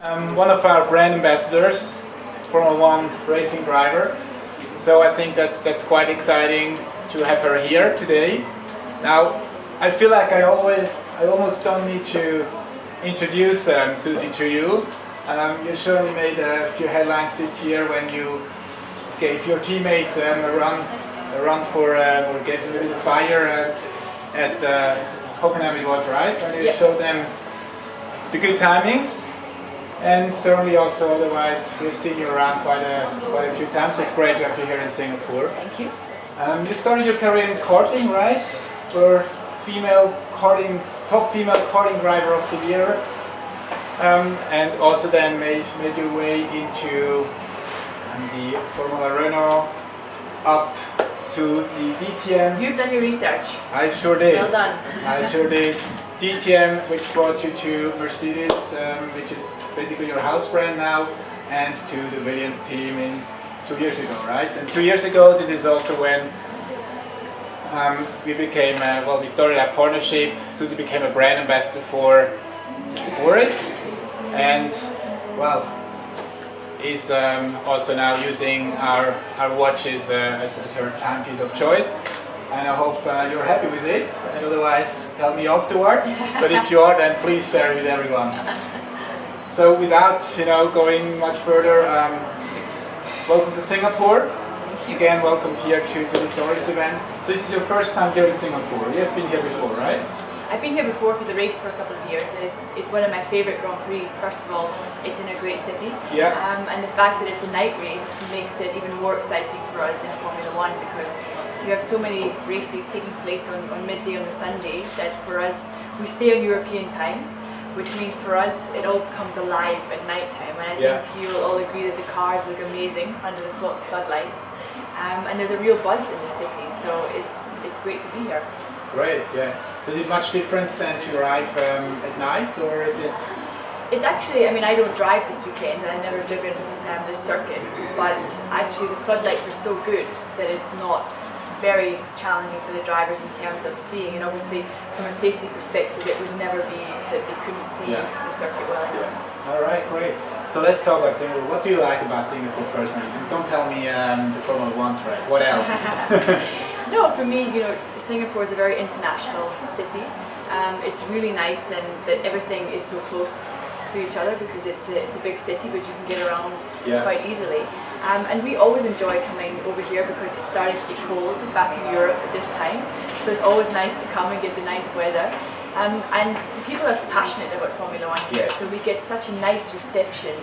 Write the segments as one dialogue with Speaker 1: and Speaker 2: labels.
Speaker 1: I'm one of our brand ambassadors, Formula One racing driver. So I think that's quite exciting to have her here today. Now, I feel like I almost don't need to introduce Susie to you. You surely made a few headlines this year when you gave your teammates a run for, or gave them a little fire at Hockenheim, it was, right? When you showed them the good timings. And certainly also otherwise, we've seen you around quite a few times, so it's great to have you here in Singapore.
Speaker 2: Thank you.
Speaker 1: You started your career in karting, right? For top female karting driver of the year. And also then made your way into the Formula Renault, up to the DTM.
Speaker 2: You've done your research.
Speaker 1: I sure did.
Speaker 2: Well done.
Speaker 1: I sure did. DTM, which brought you to Mercedes, which is basically your house brand now, and to the Williams team 2 years ago, right? And 2 years ago, this is also when we became, we started our partnership. Susie became a brand ambassador for Porsche, and is also now using our watches as her timepiece of choice. And I hope you're happy with it, and otherwise tell me afterwards. But if you are, then please share it with everyone. So without going much further, welcome to Singapore. Again, welcome here to this Oris event. So this is your first time here in Singapore. You have been here before, right?
Speaker 2: I've been here before for the race for a couple of years, and it's one of my favourite Grand Prix. First of all, it's in a great city, and the fact that it's a night race makes it even more exciting for us in Formula One, because you have so many races taking place on midday on a Sunday that for us, we stay on European time, which means for us it all becomes alive at night time. And I think you'll all agree that the cars look amazing under the floodlights, and there's a real buzz in the city, so it's great to be here.
Speaker 1: Great, yeah. So is it much difference than to arrive at night, or is it?
Speaker 2: It's actually, I don't drive this weekend, and I've never driven this circuit, but actually the floodlights are so good that it's not very challenging for the drivers in terms of seeing, and obviously from a safety perspective it would never be that they couldn't see the circuit well enough.
Speaker 1: Alright, great. So let's talk about Singapore. What do you like about Singapore personally? Just don't tell me the Formula One track. What else?
Speaker 2: No, for me, Singapore is a very international city. It's really nice, and that everything is so close to each other because it's a big city, but you can get around quite easily. And we always enjoy coming over here because it's starting to get cold back in Europe at this time. So it's always nice to come and get the nice weather. And people are passionate about Formula One here, so we get such a nice reception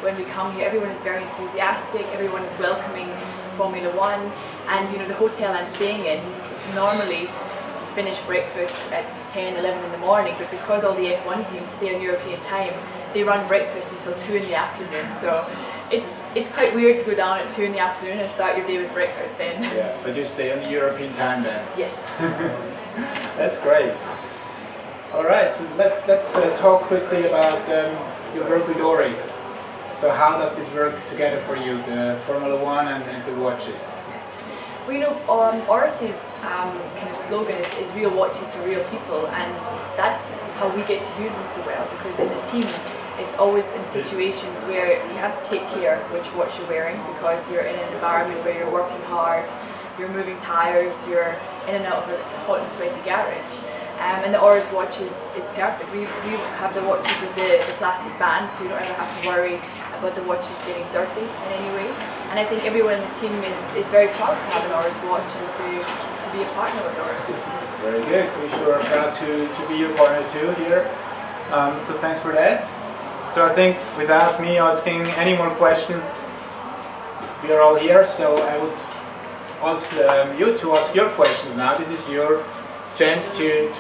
Speaker 2: when we come here. Everyone is very enthusiastic, everyone is welcoming Formula One, and the hotel I'm staying in, normally you finish breakfast at 10, 11 in the morning, but because all the F1 teams stay on European time, they run breakfast until 2 in the afternoon. So it's quite weird to go down at 2 in the afternoon and start your day with breakfast then.
Speaker 1: Yeah, but you stay on the European time then?
Speaker 2: Yes.
Speaker 1: That's great. Alright, so let's talk quickly about your work with Oris. So how does this work together for you, the Formula One and the watches?
Speaker 2: Well, Oris's kind of slogan is real watches for real people, and that's how we get to use them so well, because in the team it's always in situations where you have to take care which watch you're wearing, because you're in an environment where you're working hard, you're moving tyres, you're in and out of a hot and sweaty garage. And the Oris watch is perfect. We have the watches with the plastic band, so you don't ever have to worry about the watches getting dirty in any way. And I think everyone in the team is very proud to have an Oris watch and to be a partner with Oris.
Speaker 1: Very good. We sure are proud to be your partner too here. So thanks for that. So I think without me asking any more questions, we are all here. So I would ask you to ask your questions now. This is your chance to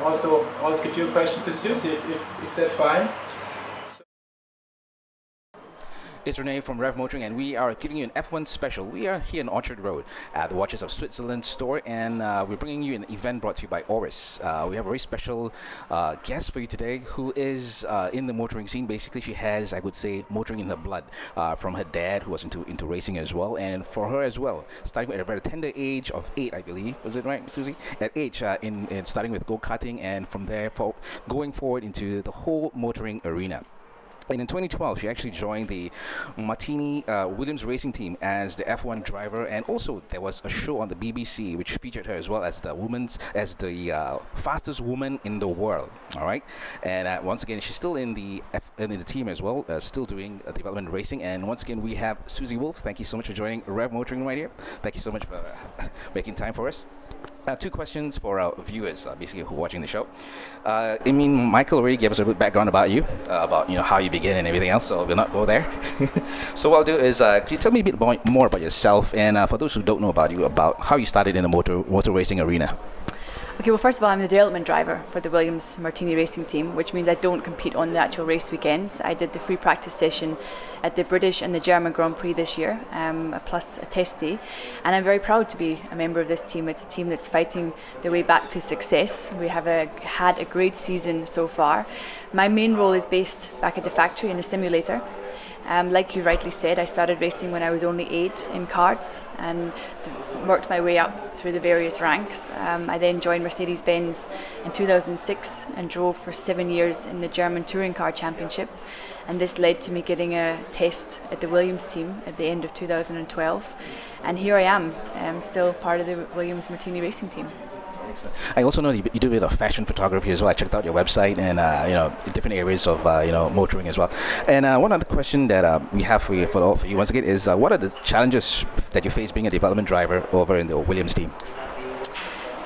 Speaker 1: also ask a few questions to Susie, if that's fine.
Speaker 3: It's Rene from Revv Motoring, and we are giving you an F1 special. We are here in Orchard Road at the Watches of Switzerland store, and we're bringing you an event brought to you by Oris. We have a very special guest for you today who is in the motoring scene. Basically, she has, I would say, motoring in her blood from her dad, who was into racing as well, and for her as well, starting at a very tender age of 8, I believe. Was it right, Susie? At age, in starting with go-karting, and from there going forward into the whole motoring arena. And in 2012, she actually joined the Martini Williams racing team as the F1 driver, and also there was a show on the BBC which featured her as well as the fastest woman in the world. All right, and once again, she's still in the team as well, still doing development racing. And once again, we have Susie Wolff. Thank you so much for joining Revv Motoring right here. Thank you so much for making time for us. Two questions for our viewers, basically who are watching the show. I mean, Michael already gave us a bit of background about you, about how you begin and everything else, so we'll not go there. So what I'll do is, could you tell me a bit more about yourself, and for those who don't know about you, about how you started in the motor racing arena?
Speaker 2: Okay, well, first of all, I'm the development driver for the Williams Martini racing team, which means I don't compete on the actual race weekends. I did the free practice session at the British and the German Grand Prix this year, plus a test day. And I'm very proud to be a member of this team. It's a team that's fighting their way back to success. We have had a great season so far. My main role is based back at the factory in a simulator. Like you rightly said, I started racing when I was only 8 in karts and worked my way up through the various ranks. I then joined Mercedes-Benz in 2006 and drove for 7 years in the German Touring Car Championship, and this led to me getting a test at the Williams team at the end of 2012, and here I am, still part of the Williams Martini racing team.
Speaker 3: I also know that you do a bit of fashion photography as well. I checked out your website and different areas of motoring as well. And one other question that we have for you once again is what are the challenges that you face being a development driver over in the Williams team?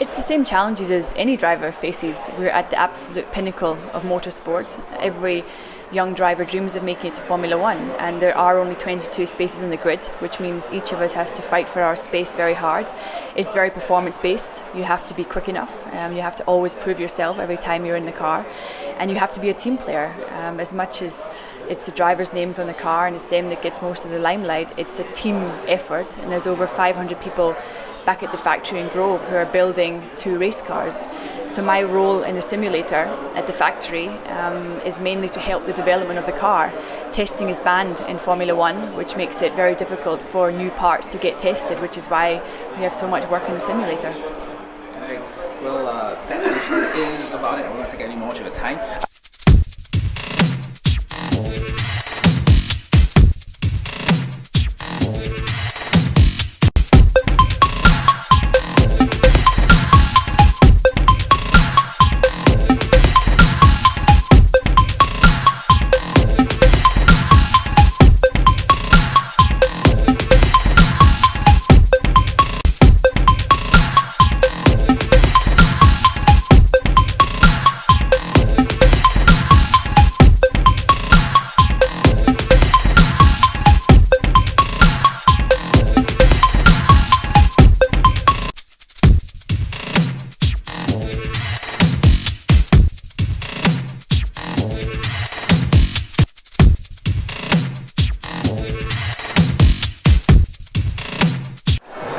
Speaker 2: It's the same challenges as any driver faces. We're at the absolute pinnacle of motorsport. Every young driver dreams of making it to Formula One, and there are only 22 spaces on the grid, which means each of us has to fight for our space very hard. It's very performance based. You have to be quick enough, you have to always prove yourself every time you're in the car, and you have to be a team player. As much as it's the driver's names on the car and it's them that gets most of the limelight, it's a team effort, and there's over 500 people back at the factory in Grove who are building 2 race cars. So my role in the simulator at the factory is mainly to help the development of the car. Testing is banned in Formula One, which makes it very difficult for new parts to get tested, which is why we have so much work in the simulator.
Speaker 3: Okay. Well, that is about it. I won't take any more of your time.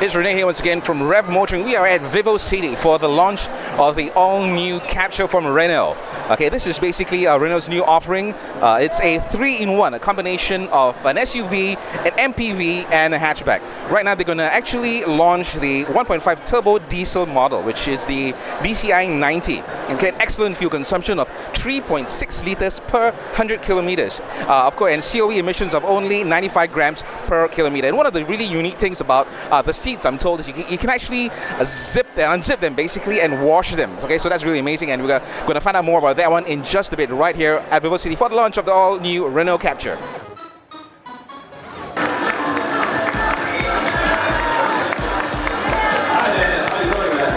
Speaker 3: It's Rene here once again from Revv Motoring. We are at Vivo City for the launch of the all-new Captur from Renault. Okay, this is basically Renault's new offering. It's a 3-in-1, a combination of an SUV, an MPV, and a hatchback. Right now, they're going to actually launch the 1.5 turbo diesel model, which is the DCI 90. Okay, an excellent fuel consumption of 3.6 liters per 100 kilometers. Of course, and COE emissions of only 95 grams per kilometer. And one of the really unique things about the seats, I'm told, is you can actually unzip them basically and wash them. Okay, so that's really amazing, and we're going to find out more about that one in just a bit right here at Vivo City for the launch of the all-new Renault Captur.
Speaker 4: Hi Dennis, how are you doing, man?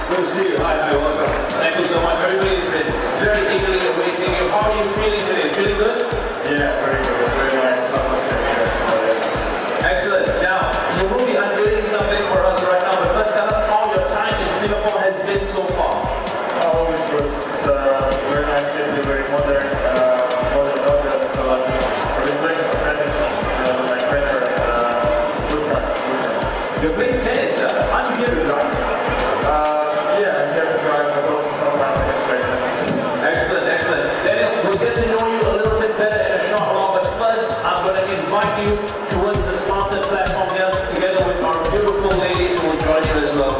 Speaker 4: Good to see you. Hi, welcome. Thank you so much. Everybody has been very eagerly awaiting you. How are you feeling today? Feeling good?
Speaker 5: Yeah, very good. Very nice. So much to be here.
Speaker 4: Excellent. Now, you will be unveiling something for us right now, but first tell us how your time in Singapore has been so far.
Speaker 5: Always good. It's a very nice city, very modern, modern, so I've been playing some tennis with my trainer, good time.
Speaker 4: You're playing tennis, aren't you here to drive?
Speaker 5: Yeah, I'm here to drive, but also sometimes I can play tennis.
Speaker 4: Excellent, excellent. Then we'll get to know you a little bit better in a short while, but first I'm going to invite you towards the slanted platform here together with our beautiful ladies who will join you as well.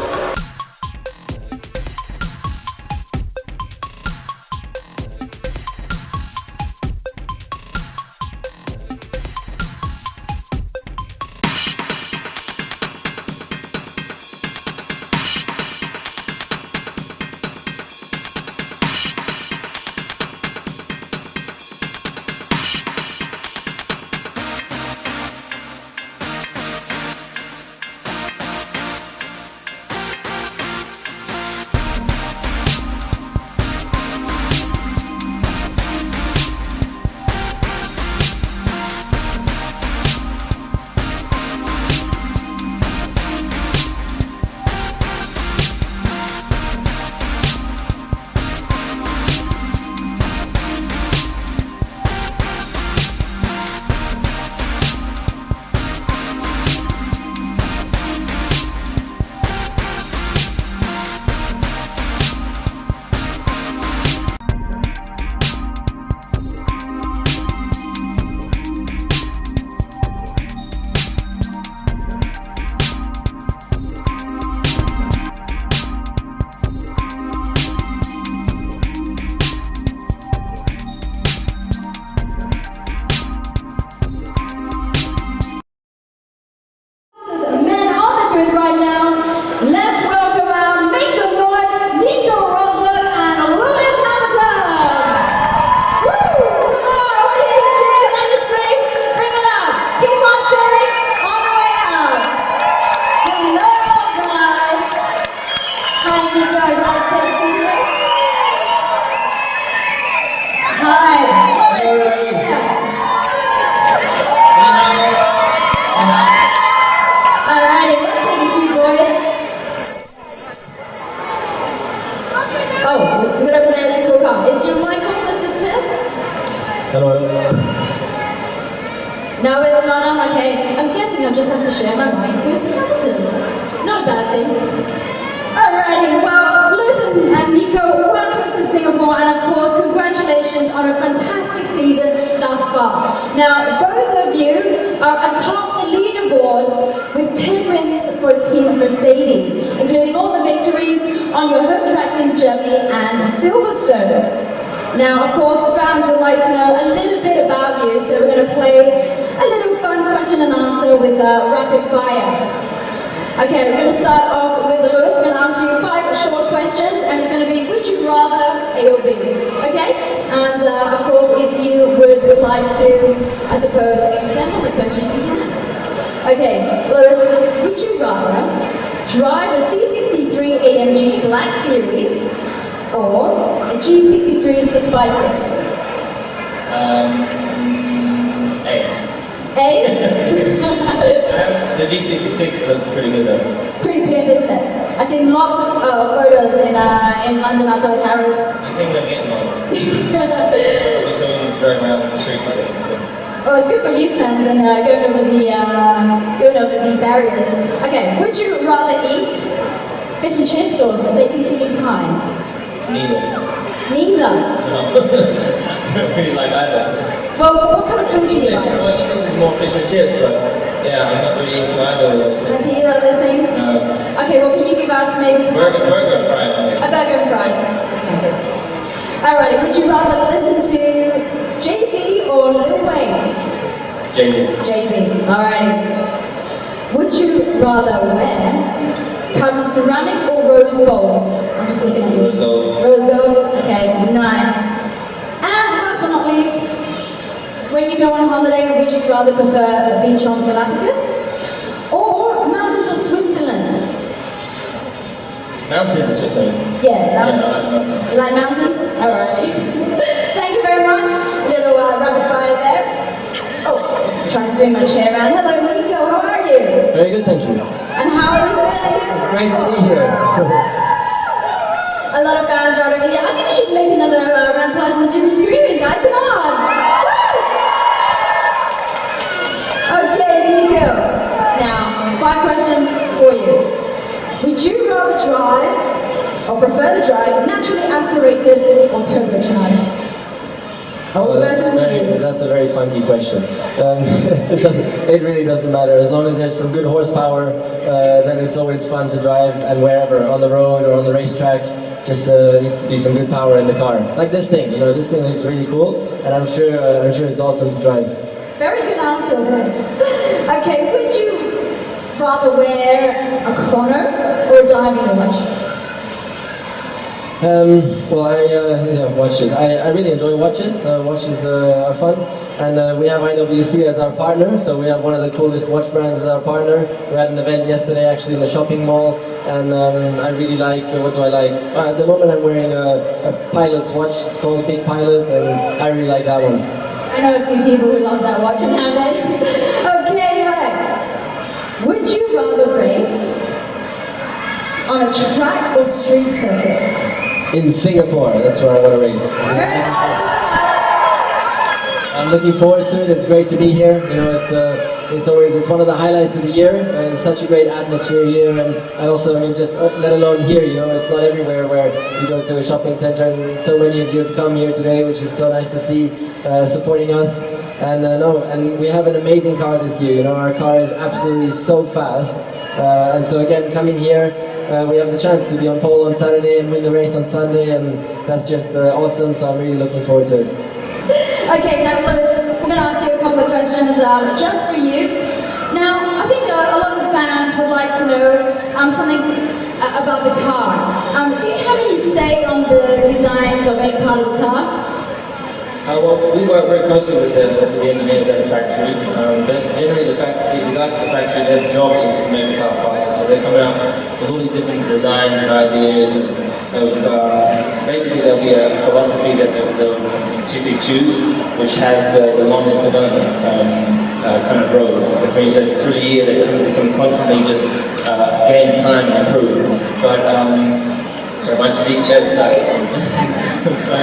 Speaker 6: No, it's not on. Okay, I'm guessing I'll just have to share my mic with Hamilton. Not a bad thing. Alrighty, well, Lewis and Nico, welcome to Singapore, and of course, congratulations on a fantastic season thus far. Now, both of you are atop the leaderboard with 10 wins for Team Mercedes, including all the victories on your home tracks in Germany and Silverstone. Now, of course, the fans would like to know a little bit about you, so we're going to play a little fun question and answer with rapid fire. Okay, we're going to start off with Lewis. We're going to ask you 5 short questions, and it's going to be would you rather A or B, okay? And of course, if you would like to, I suppose, extend on the question, you can. Okay, Lewis, would you rather drive a C63 AMG Black Series or a G63 6x6?
Speaker 7: The G66 looks pretty good though.
Speaker 6: It's pretty pimp, isn't it? I've seen lots of photos in London outside Harrods.
Speaker 7: I think I'm getting one. Maybe someone's driving around the streets today.
Speaker 6: Oh, it's good for U-turns and going over the barriers. Okay, would you rather eat fish and chips or steak and kidney pie?
Speaker 7: Neither.
Speaker 6: Neither?
Speaker 7: No. I don't really like either.
Speaker 6: Well, what kind of food do you like?
Speaker 7: Well, English is more fish and chips, but yeah, I'm not really into either of those things.
Speaker 6: Not either of those things?
Speaker 7: No.
Speaker 6: Okay, well, can you give us maybe...
Speaker 7: Burger and fries.
Speaker 6: A burger and fries. Okay. Alrighty, would you rather listen to Jay-Z or Lil Wayne?
Speaker 7: Jay-Z.
Speaker 6: Jay-Z, alrighty. Would you rather wear carbon ceramic or rose gold? I'm just looking at you.
Speaker 7: Rose gold.
Speaker 6: Rose gold? Okay, nice. And last but not least, when you go on holiday, would you rather prefer a beach on Galapagos or mountains of Switzerland?
Speaker 7: Mountains of Switzerland.
Speaker 6: Yeah,
Speaker 7: I like mountains.
Speaker 6: You like mountains? Alright. Thank you very much. A little rapid fire there. Oh, trying to swing my chair around. Hello, Nico. How are you?
Speaker 8: Very good, thank you.
Speaker 6: And how are you feeling?
Speaker 8: It's great to be here.
Speaker 6: A lot of fans are already here. I think we should make another round of applause and do some screaming, guys. Come on. Okay, Nico. Now, 5 questions for you. Would you rather drive, or prefer to drive, naturally aspirated or turbocharged? Old versus new.
Speaker 8: That's a very funky question. It really doesn't matter. As long as there's some good horsepower, then it's always fun to drive, and wherever, on the road or on the racetrack, just needs to be some good power in the car. Like this thing, this thing looks really cool, and I'm sure it's awesome to drive.
Speaker 6: Very good answer then. Okay, would you rather wear a chrono or a diving watch?
Speaker 8: Well, watches. I really enjoy watches. Watches are fun. And we have IWC as our partner, so we have one of the coolest watch brands as our partner. We had an event yesterday actually in the shopping mall, and I really like, what do I like? At the moment I'm wearing a pilot's watch. It's called Big Pilot, and I really like that one.
Speaker 6: I know a few people who love that watch and have it. Okay, right. Would you rather race on a track or street circuit?
Speaker 8: In Singapore, that's where I want to race. I'm looking forward to it. It's great to be here. It's one of the highlights of the year. It's such a great atmosphere here, and just let alone here. It's not everywhere where you go to a shopping center, and so many of you have come here today, which is so nice to see, supporting us. And we have an amazing car this year. Our car is absolutely so fast, and so again, coming here. We have the chance to be on pole on Saturday and win the race on Sunday, and that's just awesome, so I'm really looking forward to it.
Speaker 6: Okay, now Lewis, we're going to ask you a couple of questions just for you. Now, I think a lot of the fans would like to know something about the car. Do you have any say on the designs of any part of the car?
Speaker 7: Well, we work very closely with the engineers at the factory. Generally, the guys at the factory, their job is to make the car faster. So they're coming out with all these different designs and ideas. Basically, there'll be a philosophy that they'll typically choose, which has the longest development kind of road, which means that through the year they can constantly just gain time and improve. But sorry, a bunch of these chairs suck. So,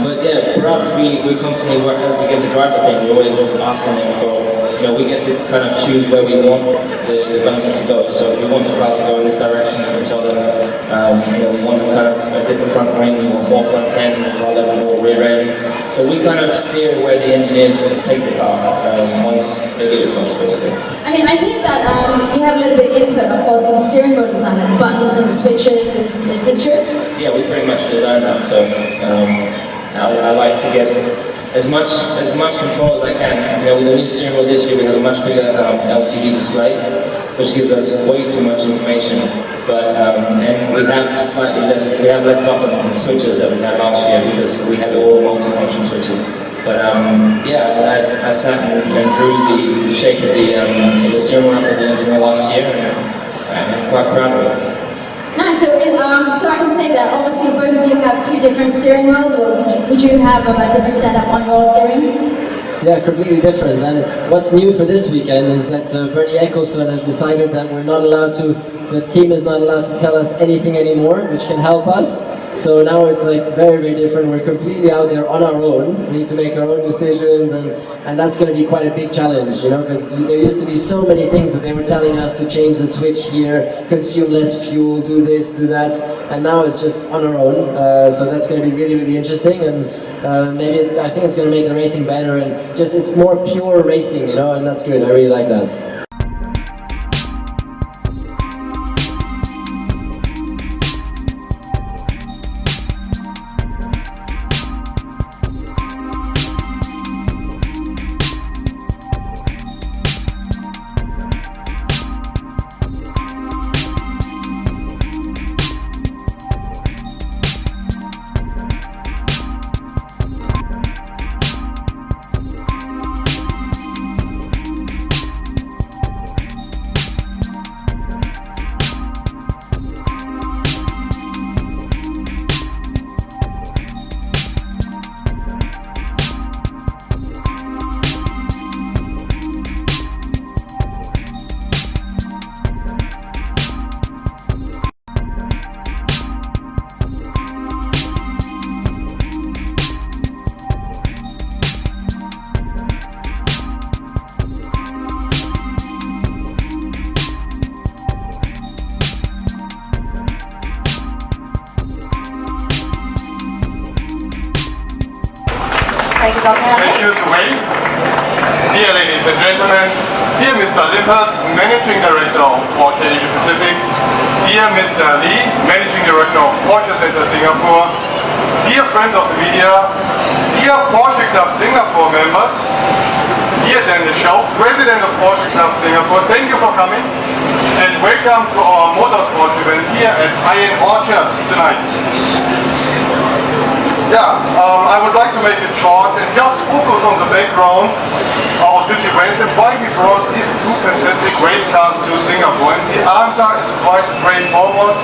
Speaker 7: but yeah, for us, we constantly work as we get to drive the thing. We're always asking them for, we get to kind of choose where we want the development to go. So if we want the car to go in this direction, we can tell them, we want kind of a different front wing, we want more front end rather than more rear end. So we kind of steer where the engineers take the car once they give it to us, basically.
Speaker 6: I mean, I hear that you have a little bit of input, of course, in the steering wheel design, like the buttons and the switches. Is this true?
Speaker 7: Yeah, we pretty much designed that. So I like to get as much control as I can. With the new steering wheel this year, we have a much bigger LCD display, which gives us way too much information. But and we have less buttons and switches than we had last year because we had all multi-function switches. But yeah, I sat and drew the shape of the steering wheel with the engineer last year, and I'm quite proud of it.
Speaker 6: Nice, so I can say that obviously both of you have two different steering wheels, or would you have a different setup on your steering?
Speaker 8: Yeah, completely different. And what's new for this weekend is that Bernie Ecclestone has decided that the team is not allowed to tell us anything anymore, which can help us. So now it's like very, very different. We're completely out there on our own. We need to make our own decisions, and that's going to be quite a big challenge, because there used to be so many things that they were telling us to change the switch here, consume less fuel, do this, do that, and now it's just on our own. So that's going to be really, really interesting, and I think it's going to make the racing better, and it's more pure racing, and that's good. I really like that.
Speaker 2: Thank you, Dr.
Speaker 5: Thank you, Susie. Dear ladies and gentlemen, dear Mr. Lippert, Managing Director of Porsche Asia Pacific, dear Mr. Lee, Managing Director of Porsche Center Singapore, dear friends of the media, dear Porsche Club Singapore members, dear Dennis Shaw, President of Porsche Club Singapore, thank you for coming and welcome to our motorsports event here at Iron Orchard tonight. I would like to make it short and just focus on the background of this event and why we brought these two fantastic race cars to Singapore. And the answer is quite straightforward.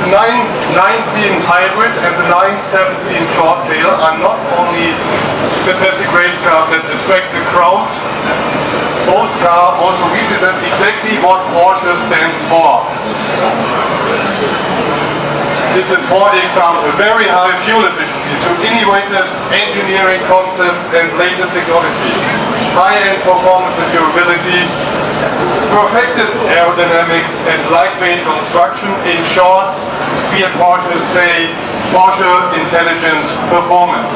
Speaker 5: The 919 Hybrid and the 917 Short Tail are not only fantastic race cars that attract the crowd, both cars also represent exactly what Porsche stands for. This is, for example, very high fuel efficiency through innovative engineering concept and latest technology, high-end performance and durability, perfected aerodynamics and lightweight construction. In short, we at Porsche say Porsche intelligent performance.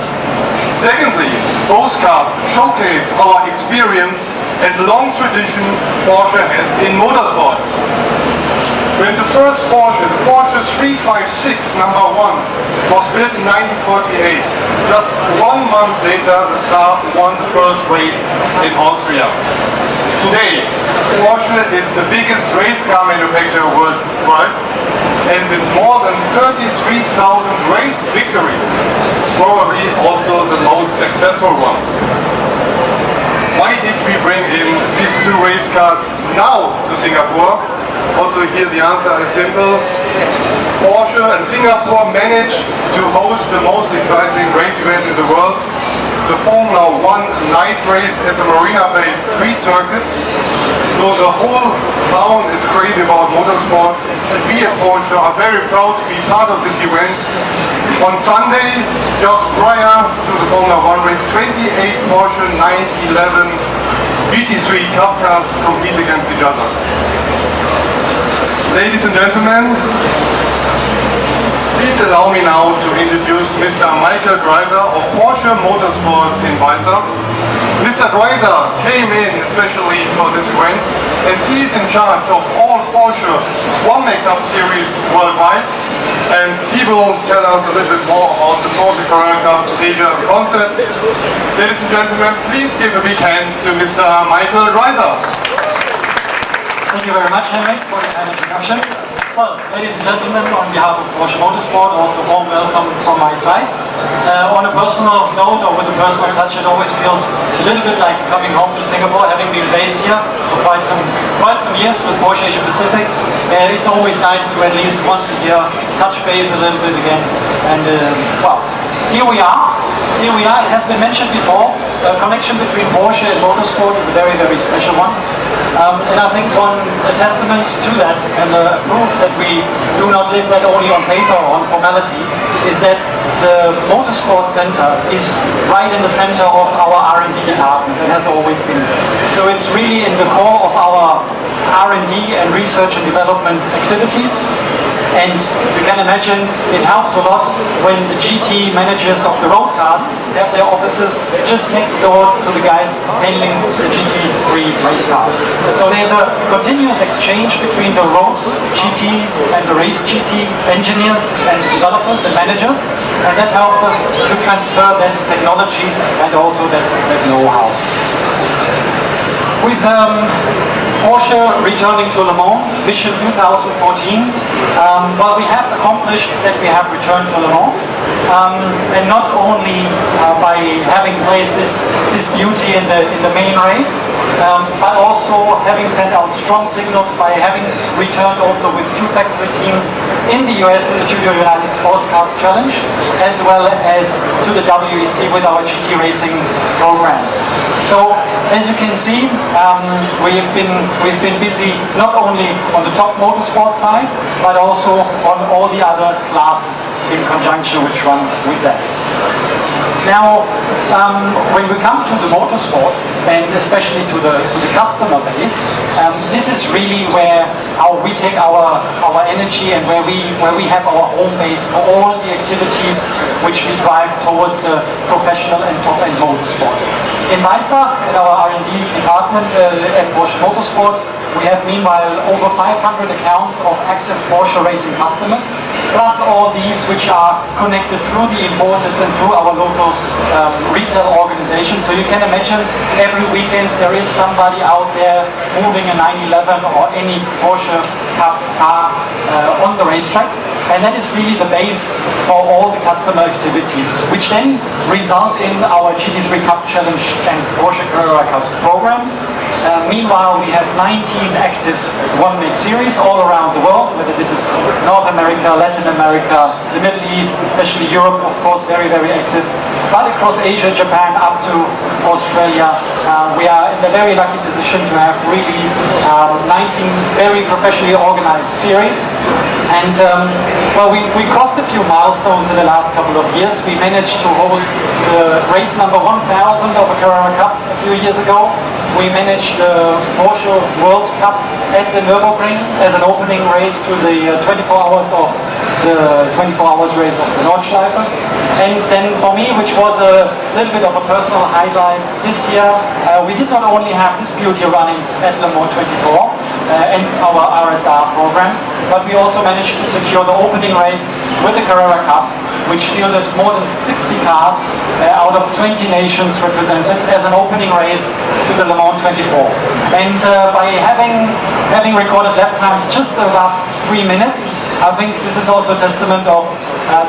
Speaker 5: Secondly, both cars showcase our experience and long tradition Porsche has in motorsports. When the first Porsche, the Porsche 356 #1, was built in 1948, just 1 month later this car won the first race in Austria. Today, Porsche is the biggest race car manufacturer worldwide, and with more than 33,000 race victories, probably also the most successful one. Why did we bring in these two race cars now to Singapore? Also here the answer is simple. Porsche and Singapore managed to host the most exciting race event in the world. the Formula 1 night race at the marina-based street circuit. So the whole town is crazy about motorsport. We at Porsche are very proud to be part of this event. On Sunday, just prior to the Formula 1 race, 28 Porsche 911 GT3 Cup cars compete against each other. Ladies and gentlemen, please allow me now to introduce Mr. Michael Dreiser of Porsche Motorsport in Weissach. Mr. Dreiser came in especially for this event, and he is in charge of all Porsche 1 Cup series worldwide, and he will tell us a little bit more about the Porsche Carrera Cup Asia concept. Ladies and gentlemen, please give a big hand to Mr. Michael Dreiser.
Speaker 9: Thank you very much, Henrik, for the kind introduction. Well, ladies and gentlemen, on behalf of Porsche Motorsport, also a warm welcome from my side. On a personal note, or with a personal touch, it always feels a little bit like coming home to Singapore, having been based here for quite some years with Porsche Asia Pacific. It's always nice to at least once a year touch base a little bit again. And well, here we are. Here we are. It has been mentioned before. The connection between Porsche and motorsport is a very, very special one. And I think a testament to that, and a proof that we do not live that only on paper or on formality, is that the Motorsport Center is right in the center of our R&D department and has always been. So it's really in the core of our R&D and research and development activities. And you can imagine it helps a lot when the GT managers of the road cars have their offices just next door to the guys handling the GT3 race cars. So there's a continuous exchange between the road GT and the race GT engineers and developers and managers, and that helps us to transfer that technology and also that know-how. With Porsche returning to Le Mans, Mission 2014, well, we have accomplished that we have returned to Le Mans, and not only by having placed this beauty in the main race, but also having sent out strong signals by having returned also with 2 factory teams in the US in the Junior United Sports Cars Challenge, as well as to the WEC with our GT racing programs. So, as you can see, we've been busy not only on the top motorsport side, but also on all the other classes in conjunction which run with that. Now, when we come to the motorsport, and especially to the customer base, this is really where we take our energy and where we have our home base for all the activities which we drive towards the professional and top-end motorsport. In Weissach, at our R&D department at Porsche Motorsport, we have meanwhile over 500 accounts of active Porsche racing customers, plus all these which are connected through the importers and through our local retail organization. So you can imagine every weekend there is somebody out there moving a 911 or any Porsche Cup car on the racetrack. And that is really the base for all the customer activities, which then result in our GT3 Cup Challenge and Porsche Carrera Cup programs. Meanwhile, we have 19 active 1 series all around the world, whether this is North America, Latin America, the Middle East, especially Europe, of course, very, very active. But across Asia, Japan, up to Australia, we are in the very lucky position to have really 19 very professionally organized series. And well, we crossed a few milestones in the last couple of years. We managed to host the race number 1000 of a Carrera Cup a few years ago. We managed the Porsche World Cup at the Nürburgring as an opening race to the 24 hours of the 24 hours race of the Nordschleife. And then for me, which was a little bit of a personal highlight this year, we did not only have this beauty running at Le Mans 24 and our RSR programs, but we also managed to secure the opening race with the Carrera Cup, which fielded more than 60 cars out of 20 nations represented as an opening race to the Le Mans 24. And by having recorded lap times just above 3 minutes, I think this is also a testament of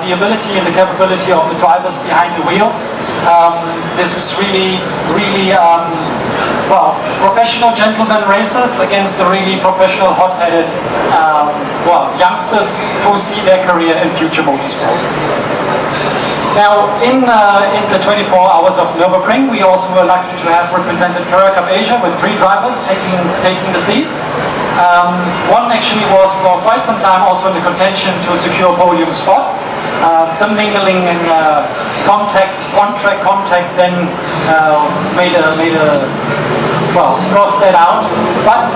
Speaker 9: the ability and the capability of the drivers behind the wheels. This is really, well, professional gentlemen racers against the really professional, hot-headed, well, youngsters who see their career in future motorsport. Now, in the 24 hours of Nürburgring, we also were lucky to have represented Carrera Cup Asia with 3 drivers taking the seats. One actually was for quite some time also in the contention to secure a podium spot. Some mingling and on-track contact then crossed that out. But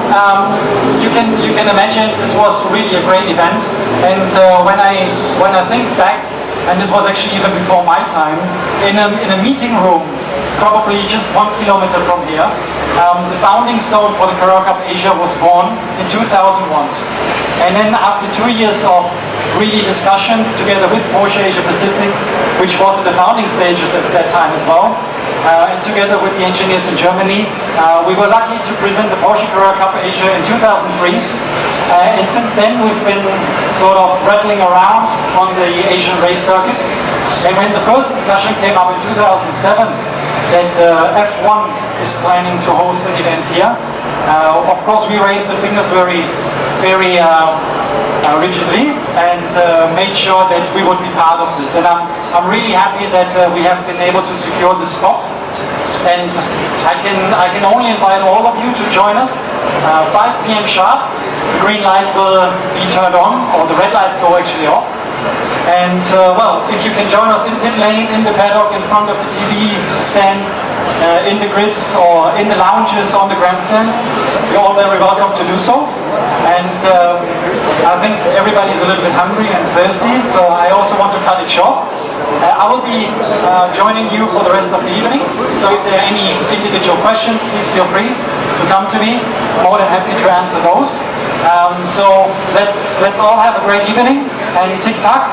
Speaker 9: you can imagine this was really a great event. And when I think back, and this was actually even before my time, in a meeting room, probably just 1 kilometer from here, the founding stone for the Carrera Cup Asia was born in 2001. And then after 2 years of really discussions together with Porsche Asia Pacific, which was at the founding stages at that time as well, and together with the engineers in Germany, we were lucky to present the Porsche Carrera Cup Asia in 2003. And since then we've been sort of rattling around on the Asian race circuits. And when the first discussion came up in 2007 that F1 is planning to host an event here, of course we raised the fingers very rigidly and made sure that we would be part of this. And I'm really happy that we have been able to secure this spot. And I can only invite all of you to join us 5 p.m. sharp. The green light will be turned on, or the red lights go actually off. And well, if you can join us in pit lane, in the paddock, in front of the TV stands, in the grids, or in the lounges on the grandstands, you're all very welcome to do so. And I think everybody's a little bit hungry and thirsty, so I also want to cut it short. I will be joining you for the rest of the evening, so if there are any individual questions, please feel free to come to me. I'm more than happy to answer those. So let's all have a great evening, and tick-tock,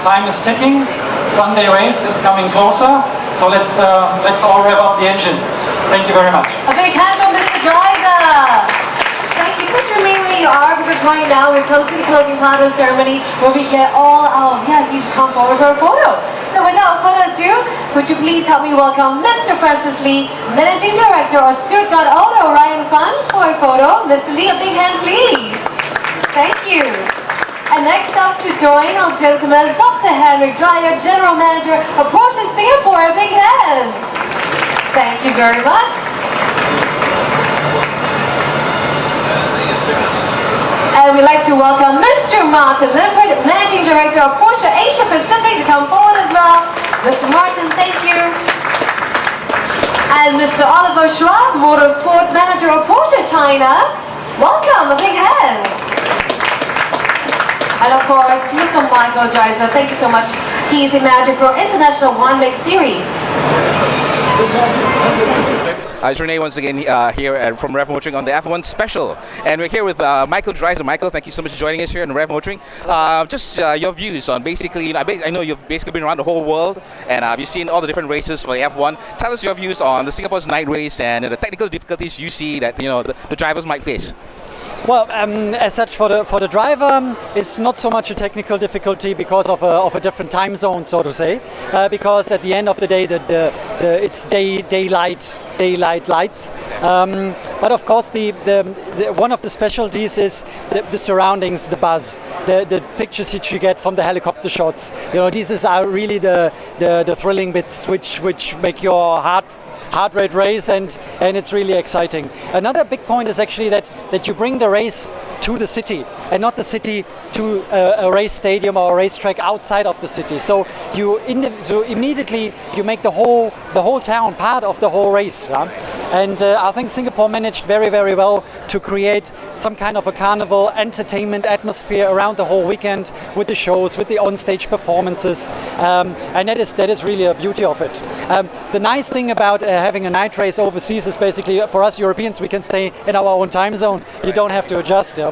Speaker 9: time is ticking, Sunday race is coming closer, so let's all rev up the engines. Thank you very much.
Speaker 10: A big hand for Mr. Driver. Thank you. Please remain where you are, because right now we come to the closing part of the ceremony where we get all our VIPs to come forward for a photo. So without further ado, would you please help me welcome Mr. Francis Lee, Managing Director of Stuttgart Auto, right in front for a photo. Mr. Lee, a big hand please. Thank you. And next up to join our gentleman, Dr. Henrik Dreyer, General Manager of Porsche Singapore, a big hand. Thank you very much. And we'd like to welcome Mr. Martin Limpert, Managing Director of Porsche Asia Pacific, to come forward as well. Mr. Martin, thank you. And Mr. Oliver Schwab, Motorsports Manager of Porsche China. Welcome, a big hand. And of course, Mr. Michael Dreiser, thank you so much. He is the manager for International One Make Series.
Speaker 3: It's Renee once again here from Revv Motoring on the F1 special, and we're here with Michael Dreiser. Michael, thank you so much for joining us here on Revv Motoring. Just your views on basically, I know you've basically been around the whole world, and you've seen all the different races for the F1. Tell us your views on the Singapore's night race and the technical difficulties you see that the drivers might face.
Speaker 11: Well, as such, for the driver, it's not so much a technical difficulty because of a different time zone, so to say. Because at the end of the day, it's daylight lights. But of course, the one of the specialties is the surroundings, the buzz, the pictures that you get from the helicopter shots. These are really the thrilling bits which make your heart rate race, and it's really exciting. Another big point is actually that you bring the race to the city and not the city to a race stadium or a racetrack outside of the city. So immediately you make the whole town part of the whole race. Yeah? And I think Singapore managed very, very well to create some kind of a carnival entertainment atmosphere around the whole weekend with the shows, with the on-stage performances, and that is really a beauty of it. The nice thing about having a night race overseas is basically for us Europeans, we can stay in our own time zone. You don't have to adjust. Yeah?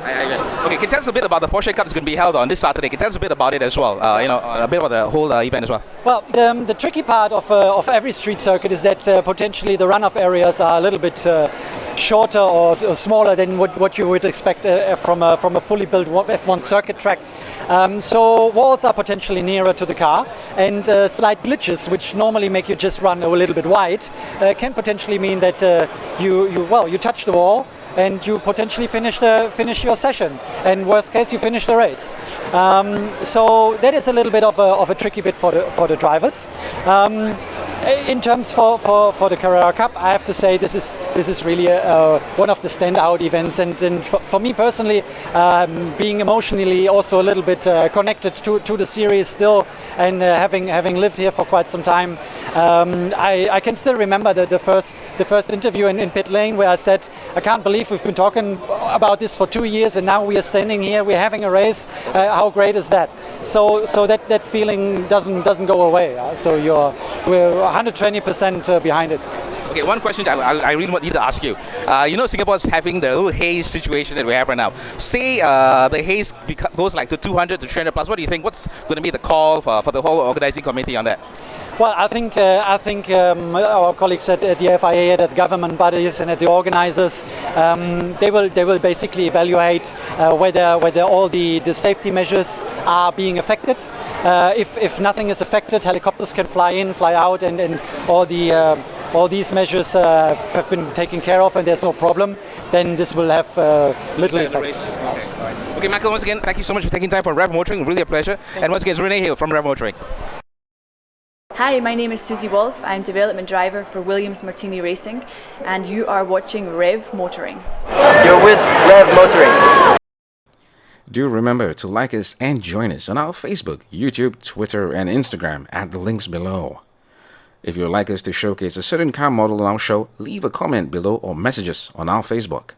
Speaker 3: Okay, can you tell us a bit about the Porsche Cup that's going to be held on this Saturday? Can you tell us a bit about it as well? A bit about the whole event as well.
Speaker 11: Well, the tricky part of every street circuit is that potentially the runoff areas are a little bit shorter or smaller than what you would expect from a fully built F1 circuit track. So walls are potentially nearer to the car, and slight glitches, which normally make you just run a little bit wide, can potentially mean that you touch the wall, and you potentially finish your session, and worst case you finish the race. So that is a little bit of a tricky bit for the drivers. In terms for the Carrera Cup, I have to say this is really one of the standout events, and for me personally, being emotionally also a little bit connected to the series still, and having lived here for quite some time, I can still remember the first interview in pit lane where I said, I can't believe we've been talking about this for 2 years and now we are standing here, we're having a race. How great is that? So that feeling doesn't go away. So we're 120% behind it.
Speaker 3: Okay, one question I really need to ask you. Singapore's having the little haze situation that we have right now. Say the haze goes like to 200 to 300 plus. What do you think? What's going to be the call for the whole organizing committee on that?
Speaker 11: Well, I think our colleagues at the FIA, at government bodies, and at the organizers, they will basically evaluate whether all the safety measures are being affected. If nothing is affected, helicopters can fly in, fly out, and all these measures have been taken care of, and there's no problem, then this will have little effect.
Speaker 3: Okay, Michael, once again, thank you so much for taking time for Revv Motoring. Really a pleasure. And once again, it's Renee here from Revv Motoring.
Speaker 2: Hi, my name is Susie Wolff. I'm development driver for Williams Martini Racing, and you are watching Revv Motoring.
Speaker 12: You're with Revv Motoring.
Speaker 13: Do remember to like us and join us on our Facebook, YouTube, Twitter, and Instagram at the links below. If you would like us to showcase a certain car model on our show, leave a comment below or message us on our Facebook.